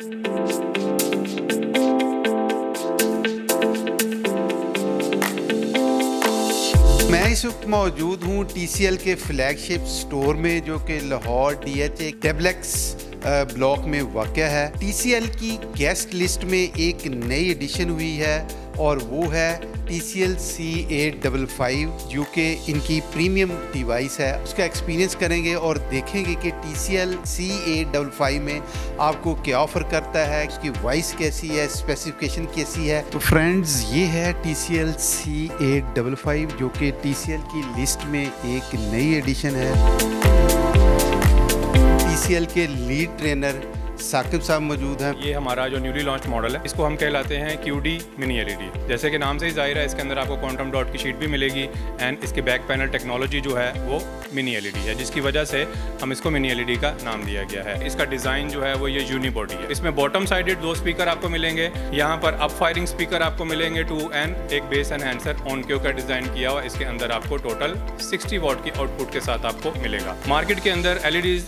मैं इस वक्त मौजूद हूँ TCL के फ्लैगशिप स्टोर में, जो कि लाहौर DH डबल-एक्स ब्लॉक में वाक़या है। TCL की गेस्ट लिस्ट में एक नई एडिशन हुई है और वो है TCL C855, जो कि इनकी प्रीमियम डिवाइस है। उसका एक्सपीरियंस करेंगे और देखेंगे कि TCL C855 में आपको क्या ऑफ़र करता है, उसकी वॉइस कैसी है, स्पेसिफिकेशन कैसी है। तो फ्रेंड्स, ये है TCL C855, जो कि TCL की लिस्ट में एक नई एडिशन है। TCL के लीड ट्रेनर साकिब साहब मौजूद हैं। ये हमारा जो न्यूली लॉन्च मॉडल है, इसको हम कहलाते हैं QD मिनी LED। जैसे कि नाम से ही जाहिर है, इसके अंदर आपको क्वांटम डॉट की शीट भी मिलेगी एंड इसके बैक पैनल टेक्नोलॉजी जो है वो मिनी LED है, जिसकी वजह से हम इसको मिनी LED का नाम दिया गया है। इसका डिज़ाइन जो है वो ये यूनिबॉडी है। इसमें बॉटम साइडेड 2 स्पीकर आपको मिलेंगे, यहाँ पर अप फायरिंग स्पीकर आपको मिलेंगे 2 एंड एक बेस एनहांसर ऑनक्यू का डिज़ाइन किया हुआ। इसके अंदर आपको टोटल 60 वॉट की आउटपुट के साथ आपको मिलेगा। मार्केट के अंदर LEDs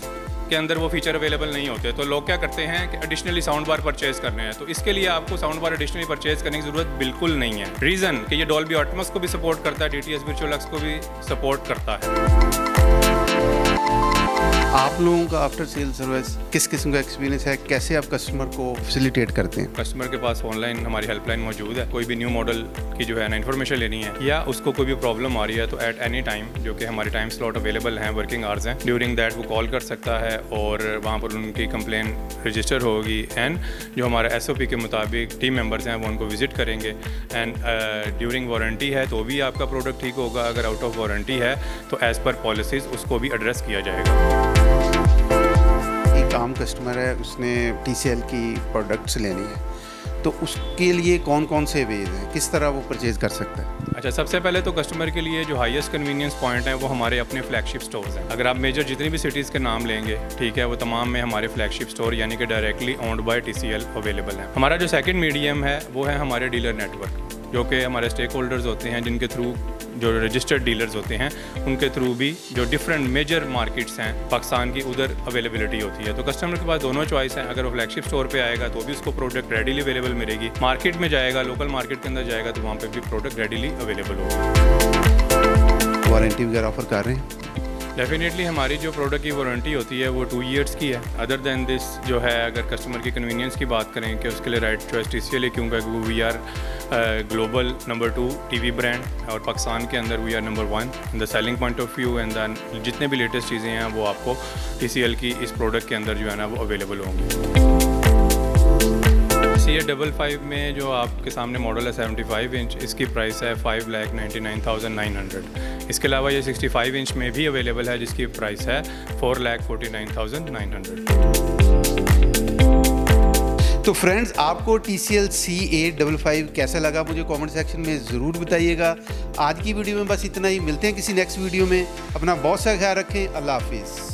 के अंदर वो फीचर अवेलेबल नहीं होते, तो लोग क्या करते हैं कि एडिशनली साउंड बार परचेज करने हैं। तो इसके लिए आपको साउंड बार एडिशनली परचेज करने की जरूरत बिल्कुल नहीं है। रीज़न कि ये डॉल्बी एटमॉस को भी सपोर्ट करता है, DTS वर्चुअलक्स को भी सपोर्ट करता है। आप लोगों का आफ्टर सेल सर्विस किस किस्म का एक्सपीरियंस है, कैसे आप कस्टमर को फैसिलिटेट करते हैं? कस्टमर के पास ऑनलाइन हमारी हेल्पलाइन मौजूद है। कोई भी न्यू मॉडल की जो है ना इन्फॉर्मेशन लेनी है या उसको कोई भी प्रॉब्लम आ रही है, तो एट एनी टाइम, जो कि हमारे टाइम स्लॉट अवेलेबल हैं, वर्किंग आवर्स हैं, ड्यूरिंग दैट वो कॉल कर सकता है और वहाँ पर उनकी कंप्लेन रजिस्टर होगी एंड जो हमारे SOP के मुताबिक टीम मेंबर्स हैं वो उनको विजिट करेंगे एंड ड्यूरिंग वारंटी है तो भी आपका प्रोडक्ट ठीक होगा। अगर आउट ऑफ वारंटी है तो एज़ पर पॉलिसीज़ उसको भी एड्रेस किया जाएगा। एक आम कस्टमर है, उसने TCL की प्रोडक्ट्स लेनी है, तो उसके लिए कौन कौन से वेज हैं, किस तरह वो परचेज़ कर सकता है? अच्छा, सबसे पहले तो कस्टमर के लिए जो हाईएस्ट कन्वीनियंस पॉइंट है वो हमारे अपने फ्लैगशिप स्टोर्स हैं। अगर आप मेजर जितनी भी सिटीज़ के नाम लेंगे, ठीक है, वो तमाम में हमारे फ्लैगशिप स्टोर यानी कि directly owned by TCL available हैं। हमारा जो सेकंड मीडियम है वो है हमारे डीलर नेटवर्क, जो कि हमारे स्टेक होल्डर्स होते हैं, जिनके थ्रू जो रजिस्टर्ड डीलर्स होते हैं उनके थ्रू भी जो डिफरेंट मेजर मार्केट्स हैं पाकिस्तान की, उधर अवेलेबिलिटी होती है। तो कस्टमर के पास दोनों चॉइस हैं। अगर वो फ्लैगशिप स्टोर पे आएगा तो भी उसको प्रोडक्ट रेडीली अवेलेबल मिलेगी, मार्केट में जाएगा, लोकल मार्केट के अंदर जाएगा तो वहाँ पे भी प्रोडक्ट रेडीली अवेलेबल होगी। वारंटी वगैरह ऑफर कर रहे हैं? डेफिनेटली हमारी जो प्रोडक्ट की वारंटी होती है वो 2 ईयर्स की है। अदर दैन दिस जो है, अगर कस्टमर की कन्वीनियंस की बात करें कि उसके लिए राइट चॉइस TCL है, क्योंकि we are global number 2 TV brand और पाकिस्तान के अंदर we are number 1 in the selling point of view and then जितने भी लेटेस्ट चीज़ें हैं वो आपको TCL की इस प्रोडक्ट के अंदर जो है ना वो अवेलेबल होंगी। C855 में जो आपके सामने मॉडल है 75 इंच, इसकी प्राइस है 5,99,900। इसके अलावा ये 65 इंच में भी अवेलेबल है, जिसकी प्राइस है 4,49,900। तो फ्रेंड्स, आपको TCL C855 कैसा लगा मुझे कमेंट सेक्शन में ज़रूर बताइएगा। आज की वीडियो में बस इतना ही, मिलते हैं किसी नेक्स्ट वीडियो में। अपना बहुत सा ख्याल रखें। अल्लाह हाफिज़।